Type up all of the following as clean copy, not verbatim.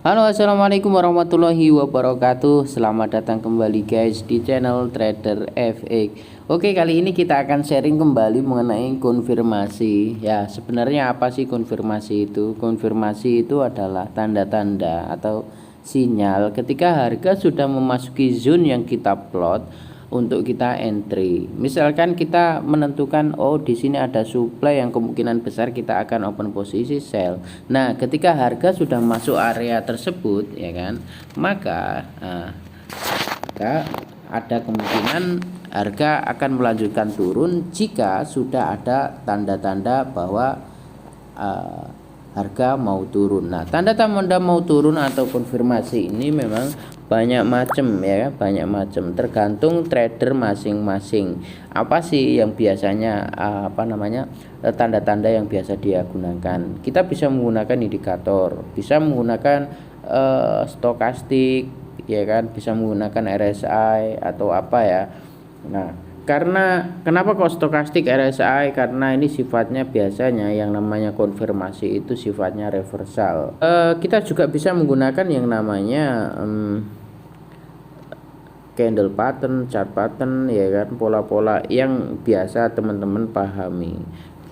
Halo, assalamualaikum warahmatullahi wabarakatuh. Selamat datang kembali guys di channel Trader FX. Oke, kali ini kita akan sharing kembali mengenai konfirmasi. Ya, sebenarnya apa sih konfirmasi itu? Konfirmasi itu adalah tanda-tanda atau sinyal ketika harga sudah memasuki zone yang kita plot untuk kita entry. Misalkan kita menentukan di sini ada supply yang kemungkinan besar kita akan open posisi sell. Nah, ketika harga sudah masuk area tersebut ya kan, maka ada kemungkinan harga akan melanjutkan turun jika sudah ada tanda-tanda bahwa harga mau turun. Nah, tanda-tanda mau turun atau konfirmasi ini memang banyak macam ya, banyak macam tergantung trader masing-masing. Apa sih yang biasanya tanda-tanda yang biasa dia gunakan? Kita bisa menggunakan indikator, bisa menggunakan stokastik ya kan, bisa menggunakan RSI atau apa ya. Nah, kenapa kok stokastik RSI? Karena ini sifatnya biasanya yang namanya konfirmasi itu sifatnya reversal. Kita juga bisa menggunakan yang namanya candle pattern, chart pattern ya kan, pola-pola yang biasa teman-teman pahami.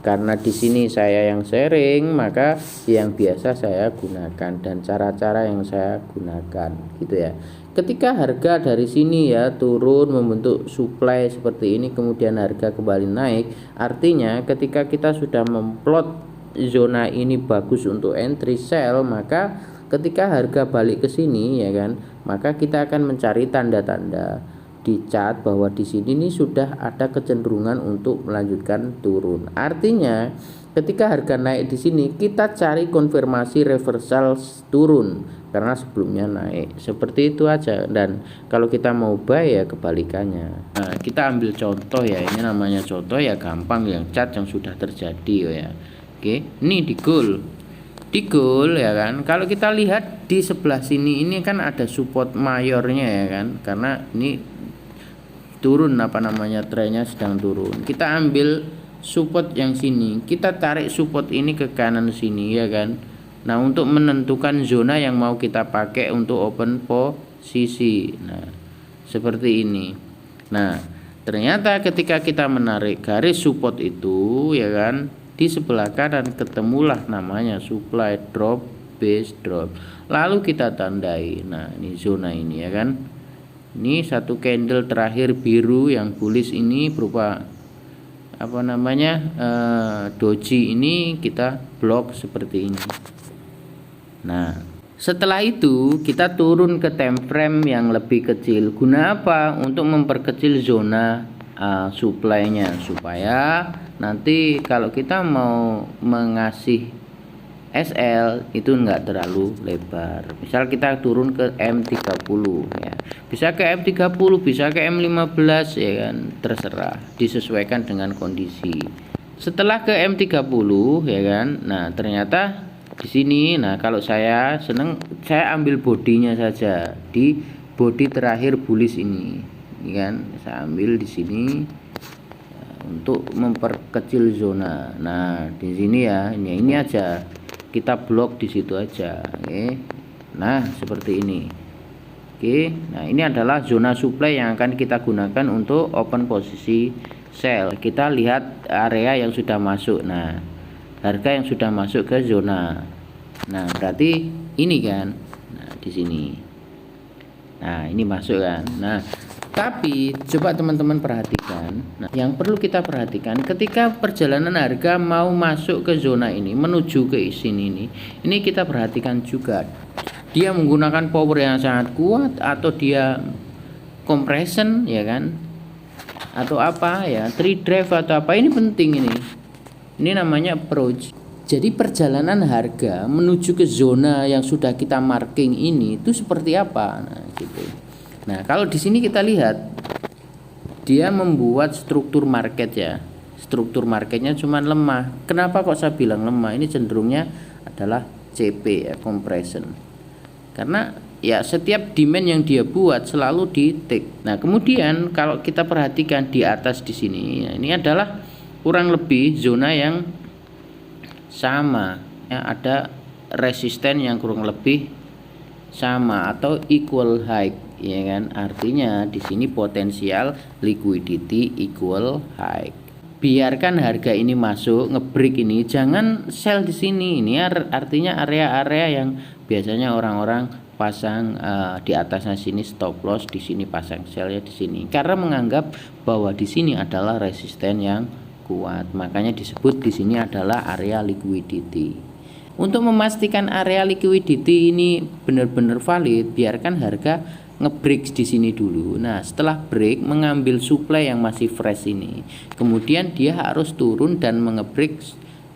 Karena di sini saya yang sharing, maka yang biasa saya gunakan dan cara-cara yang saya gunakan gitu ya. Ketika harga dari sini ya turun membentuk supply seperti ini, kemudian harga kembali naik, artinya ketika kita sudah memplot zona ini bagus untuk entry sell, maka ketika harga balik ke sini ya kan, maka kita akan mencari tanda-tanda di chart bahwa di sini nih sudah ada kecenderungan untuk melanjutkan turun. Artinya ketika harga naik di sini kita cari konfirmasi reversal turun karena sebelumnya naik. Seperti itu aja. Dan kalau kita mau buy ya kebalikannya. Nah, kita ambil contoh ya, ini namanya contoh ya, gampang, yang chart yang sudah terjadi ya. Oke, ini di gold ya kan, kalau kita lihat di sebelah sini ini kan ada support mayornya ya kan, karena ini turun trennya sedang turun. Kita ambil support yang sini, kita tarik support ini ke kanan sini ya kan. Nah, untuk menentukan zona yang mau kita pakai untuk open posisi, nah seperti ini. Nah, ternyata ketika kita menarik garis support itu ya kan, di sebelah kanan ketemulah namanya supply drop, base drop, lalu kita tandai. Nah, ini zona ini ya kan, ini satu candle terakhir biru yang bullish ini berupa doji, ini kita blok seperti ini. Nah, setelah itu kita turun ke time frame yang lebih kecil. Guna apa? Untuk memperkecil zona supply-nya, supaya nanti kalau kita mau mengasih SL itu enggak terlalu lebar. Misal kita turun ke M30 ya. Bisa ke M30, bisa ke M15 ya kan, terserah, disesuaikan dengan kondisi. Setelah ke M30 ya kan. Nah, ternyata di sini, nah kalau saya seneng, saya ambil bodinya saja di body terakhir bullish ini ya kan. Saya ambil di sini untuk memperkecil zona. Nah, di sini ya, ini aja kita blok di situ aja. Oke. Nah, seperti ini. Oke. Nah, ini adalah zona supply yang akan kita gunakan untuk open posisi sell. Kita lihat area yang sudah masuk. Nah, harga yang sudah masuk ke zona. Nah, berarti ini kan. Nah, di sini. Nah, ini masuk kan. Nah, tapi coba teman-teman perhatikan. Nah, yang perlu kita perhatikan ketika perjalanan harga mau masuk ke zona ini, menuju ke sini ini kita perhatikan juga. Dia menggunakan power yang sangat kuat atau dia compression ya kan? Atau apa ya, 3 drive atau apa, ini penting ini. Ini namanya approach. Jadi perjalanan harga menuju ke zona yang sudah kita marking ini itu seperti apa? Nah, gitu. Nah, kalau di sini kita lihat dia membuat struktur market ya. Struktur marketnya cuma lemah. Kenapa kok saya bilang lemah? Ini cenderungnya adalah CP ya, compression. Karena ya setiap demand yang dia buat selalu di take. Nah, kemudian kalau kita perhatikan di atas di sini ya, ini adalah kurang lebih zona yang sama ya, ada resisten yang kurang lebih sama atau equal high, ya kan? Artinya di sini potensial liquidity equal high. Biarkan harga ini masuk, ngebreak ini, jangan sell di sini. Ini artinya area-area yang biasanya orang-orang pasang di atasnya sini stop loss, di sini pasang sell ya di sini, karena menganggap bahwa di sini adalah resisten yang kuat. Makanya disebut di sini adalah area liquidity. Untuk memastikan area liquidity ini benar-benar valid, biarkan harga ngebreak di sini dulu. Nah, setelah break mengambil supply yang masih fresh ini, kemudian dia harus turun dan mengebreak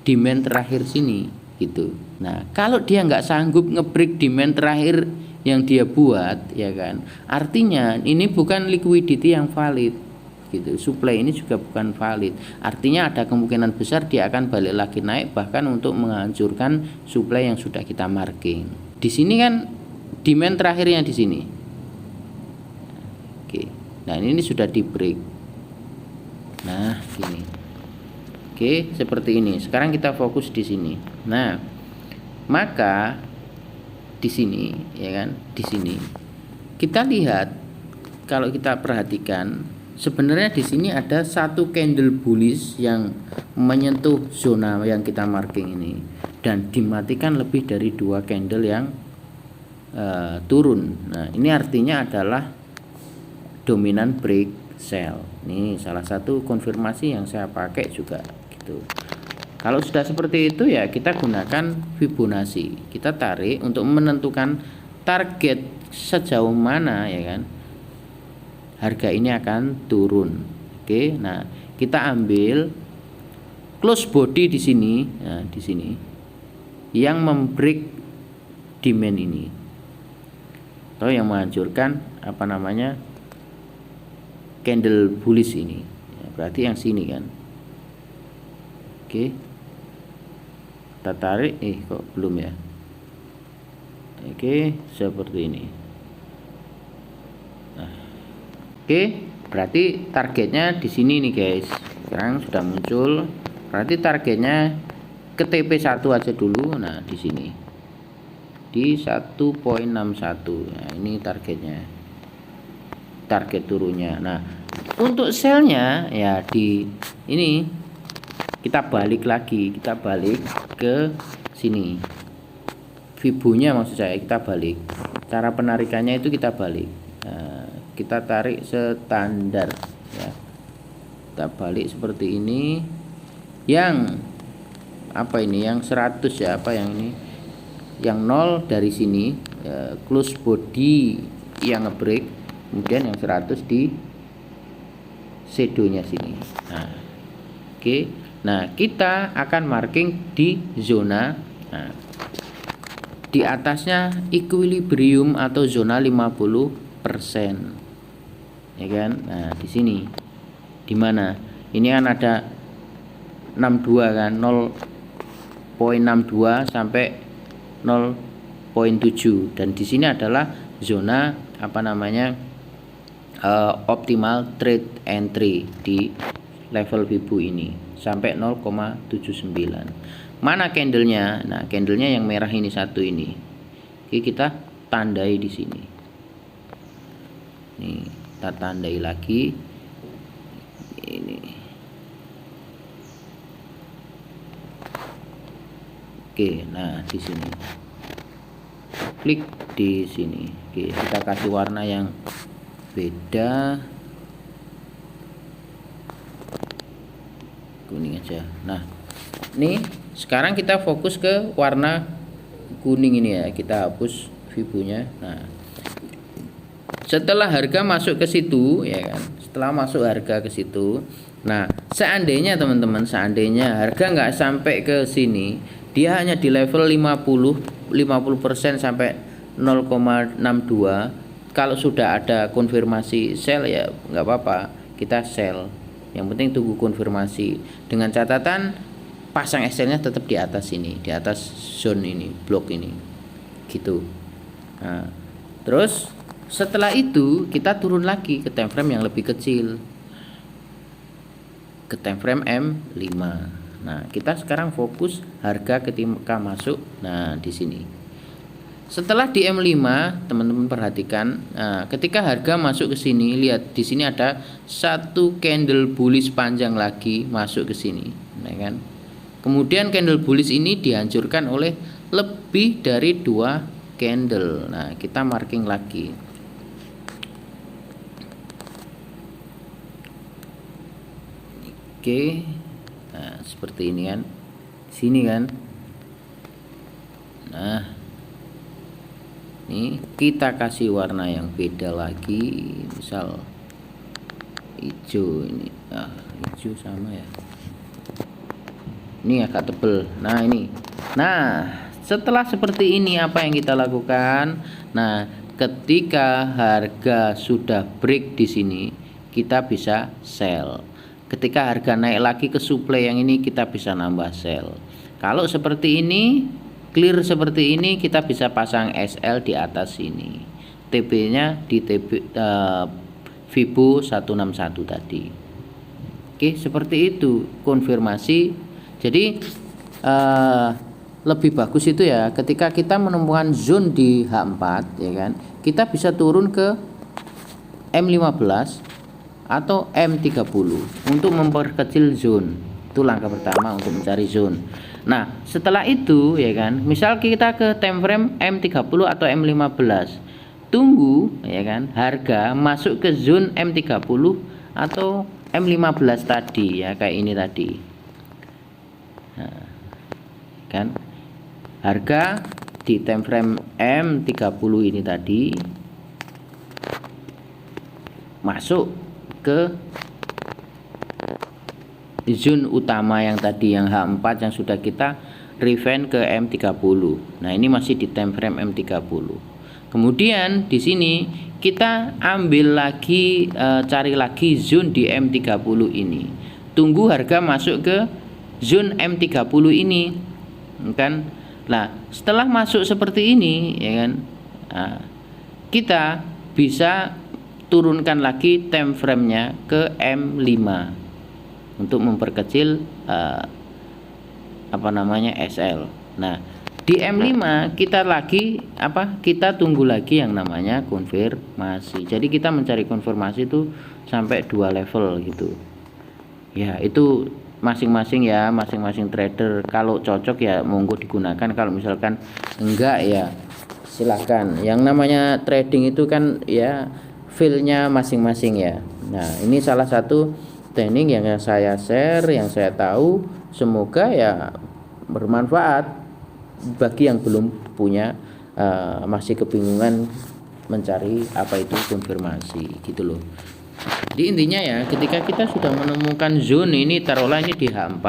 demand terakhir sini gitu. Nah, kalau dia nggak sanggup ngebreak demand terakhir yang dia buat, ya kan, artinya ini bukan liquidity yang valid gitu. Supply ini juga bukan valid, artinya ada kemungkinan besar dia akan balik lagi naik, bahkan untuk menghancurkan supply yang sudah kita marking. Di sini kan demand terakhirnya di sini. Oke, nah ini sudah di break. Nah, gini. Oke, seperti ini. Sekarang kita fokus di sini. Nah, maka di sini, ya kan, di sini kita lihat, kalau kita perhatikan, sebenarnya di sini ada satu candle bullish yang menyentuh zona yang kita marking ini, dan dimatikan lebih dari 2 candle yang turun. Nah, ini artinya adalah dominan break sell. Ini salah satu konfirmasi yang saya pakai juga gitu. Kalau sudah seperti itu ya kita gunakan Fibonacci. Kita tarik untuk menentukan target sejauh mana, ya kan, harga ini akan turun. Oke, nah kita ambil close body di sini. Nah, di sini yang membreak demand ini, atau yang menghancurkan apa namanya candle bullish ini, ya, berarti yang sini kan. Oke, kita tarik. Kok belum ya? Oke, seperti ini. Nah, oke, berarti targetnya di sini nih guys. Sekarang sudah muncul. Berarti targetnya ke TP1 aja dulu. Nah, di sini di 1.61. Nah, ini targetnya, target turunnya. Nah, untuk sellnya ya di ini kita balik lagi, kita balik ke sini. Fibonya maksud saya, kita balik. Cara penarikannya itu kita balik. Nah, kita tarik standar ya. Kita balik seperti ini. Yang apa ini? Yang 100 ya, apa yang ini? Yang 0 dari sini ya, close body yang ngebreak, kemudian yang 100 di shadownya sini. Nah, oke. Nah, kita akan marking di zona, nah, di atasnya equilibrium atau zona 50%. Ya kan? Nah, di sini. Di mana? Ini kan ada 62 kan, 0.62 sampai 0.7, dan di sini adalah zona apa namanya optimal trade entry di level Fibo ini sampai 0,79. Mana candlenya? Nah, candlenya yang merah ini satu ini. Oke, kita tandai di sini. Nih, kita tandai lagi. Ini. Oke, nah di sini. Klik di sini. Oke, kita kasih warna yang beda. Kuning aja. Nah, ini sekarang kita fokus ke warna kuning ini ya. Kita hapus Fibonya. Nah, setelah harga masuk ke situ, ya kan, setelah masuk harga ke situ, nah seandainya teman-teman, seandainya harga nggak sampai ke sini, dia hanya di level 50% sampai 0,62. Kalau sudah ada konfirmasi sell ya nggak apa-apa, kita sell. Yang penting tunggu konfirmasi, dengan catatan pasang SL-nya tetap di atas ini, di atas zone ini, blok ini gitu. Nah, terus setelah itu kita turun lagi ke time frame yang lebih kecil, ke time frame M5. Nah, kita sekarang fokus harga ketika masuk. Nah, di sini Setelah di M5, teman-teman perhatikan, ketika harga masuk ke sini, lihat di sini ada satu candle bullish panjang lagi masuk ke sini, ya kan? Kemudian candle bullish ini dihancurkan oleh lebih dari 2 candle. Nah, kita marking lagi. Oke. Nah, seperti ini kan. Sini kan. Nah, ini kita kasih warna yang beda lagi, misal hijau ini. Hijau sama ya. Ini agak tebel. Nah, ini. Nah, setelah seperti ini apa yang kita lakukan? Nah, ketika harga sudah break di sini, kita bisa sell. Ketika harga naik lagi ke supply yang ini, kita bisa nambah sell. Kalau seperti ini, clear seperti ini, kita bisa pasang SL di atas sini. TB-nya di Fibo 161 tadi. Oke, seperti itu konfirmasi. Jadi lebih bagus itu ya ketika kita menemukan zone di H4, ya kan, kita bisa turun ke M15 atau M30 untuk memperkecil zone. Itu langkah pertama untuk mencari zone. Nah, setelah itu ya kan, misal kita ke time frame M30 atau M15, tunggu ya kan harga masuk ke zone M30 atau M15 tadi ya, kayak ini tadi. Nah, kan harga di time frame M30 ini tadi masuk ke zone utama yang tadi, yang H4 yang sudah kita refine ke M30. Nah, ini masih di time frame M30. Kemudian di sini kita ambil lagi, cari lagi zone di M30 ini. Tunggu harga masuk ke zone M30 ini, kan? Nah, setelah masuk seperti ini, ya kan? Nah, kita bisa turunkan lagi time frame-nya ke M5 untuk memperkecil SL. Nah, di M5 kita lagi kita tunggu lagi yang namanya konfirmasi. Jadi kita mencari konfirmasi itu sampai 2 level gitu. Ya, itu masing-masing ya, masing-masing trader. Kalau cocok ya monggo digunakan, kalau misalkan enggak ya silahkan. Yang namanya trading itu kan ya feel-nya masing-masing ya. Nah, ini salah satu teknik yang saya share, yang saya tahu, semoga ya bermanfaat bagi yang belum punya, masih kebingungan mencari apa itu konfirmasi gitu loh. Jadi intinya ya, ketika kita sudah menemukan zone ini, taruhlah ini di H4,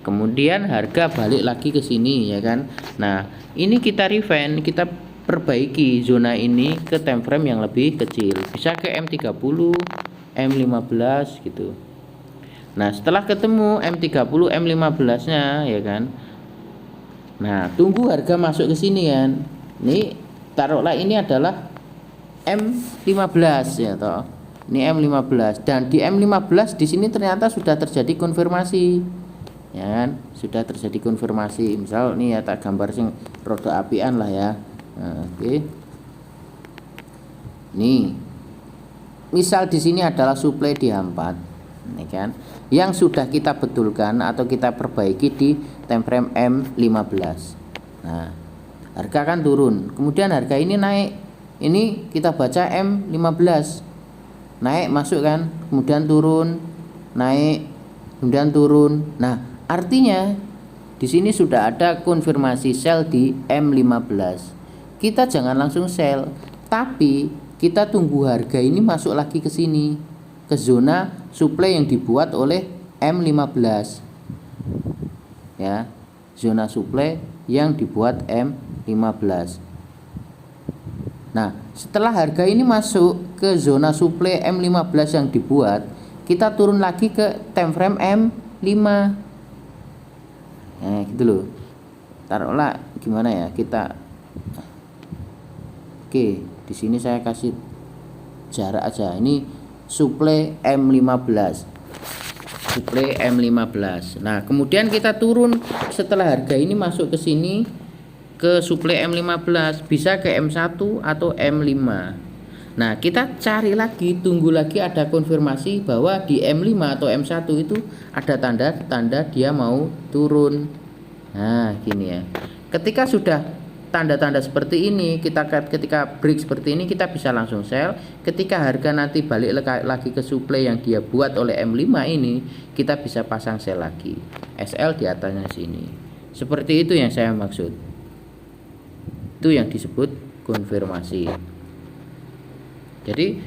kemudian harga balik lagi ke sini ya kan. Nah, ini kita refine, kita perbaiki zona ini ke time frame yang lebih kecil, bisa ke M30, M15 gitu. Nah, setelah ketemu M30, M15 nya ya kan, nah tunggu harga masuk ke sini kan. Ini taruhlah ini adalah M15 ya toh, ini M15, dan di M15 di sini ternyata sudah terjadi konfirmasi ya kan, sudah terjadi konfirmasi. Misal nih ya, tak gambar sing roda apian lah ya. Nah, oke. Nih, misal di sini adalah supply di H4, ini kan, yang sudah kita betulkan atau kita perbaiki di time frame M15. Nah, harga kan turun, kemudian harga ini naik, ini kita baca M15, naik masuk kan, kemudian turun, naik, kemudian turun. Nah, artinya di sini sudah ada konfirmasi sell di M15. Kita jangan langsung sell, tapi kita tunggu harga ini masuk lagi ke sini, ke zona supply yang dibuat oleh M15 ya, zona supply yang dibuat M15. Nah, setelah harga ini masuk ke zona supply M15 yang dibuat, kita turun lagi ke time frame M5. Nah, gitu loh. Taruhlah gimana ya, kita oke, di sini saya kasih jarak aja. Ini supply M15. Supply M15. Nah, kemudian kita turun setelah harga ini masuk ke sini, ke suplai M15, bisa ke M1 atau M5. Nah, kita cari lagi, tunggu lagi ada konfirmasi bahwa di M5 atau M1 itu ada tanda-tanda dia mau turun. Nah, gini ya. Ketika sudah tanda-tanda seperti ini, ketika break seperti ini, kita bisa langsung sell. Ketika harga nanti balik lagi ke suplai yang dia buat oleh M5 ini, kita bisa pasang sell lagi. SL di atasnya sini. Seperti itu yang saya maksud. Itu yang disebut konfirmasi. Jadi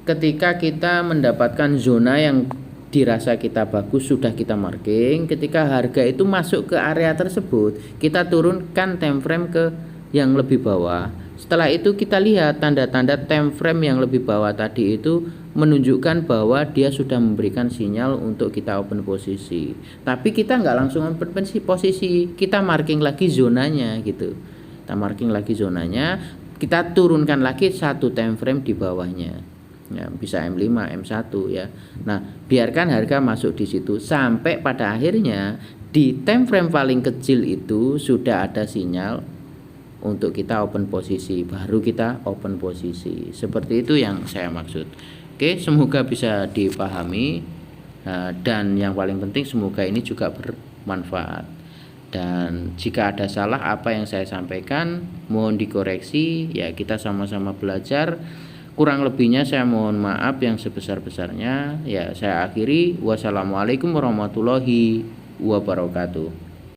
ketika kita mendapatkan zona yang dirasa kita bagus, sudah kita marking, ketika harga itu masuk ke area tersebut, kita turunkan time frame ke yang lebih bawah. Setelah itu kita lihat tanda-tanda time frame yang lebih bawah tadi itu menunjukkan bahwa dia sudah memberikan sinyal untuk kita open posisi. Tapi kita nggak langsung open posisi, kita marking lagi zonanya gitu. Kita marking lagi zonanya, kita turunkan lagi satu time frame di bawahnya. Ya, bisa M5, M1 ya. Nah, biarkan harga masuk di situ sampai pada akhirnya di time frame paling kecil itu sudah ada sinyal untuk kita open posisi, baru kita open posisi. Seperti itu yang saya maksud. Oke, semoga bisa dipahami, dan yang paling penting semoga ini juga bermanfaat. Dan jika ada salah apa yang saya sampaikan, mohon dikoreksi ya, kita sama-sama belajar. Kurang lebihnya saya mohon maaf yang sebesar-besarnya ya. Saya akhiri, wassalamualaikum warahmatullahi wabarakatuh.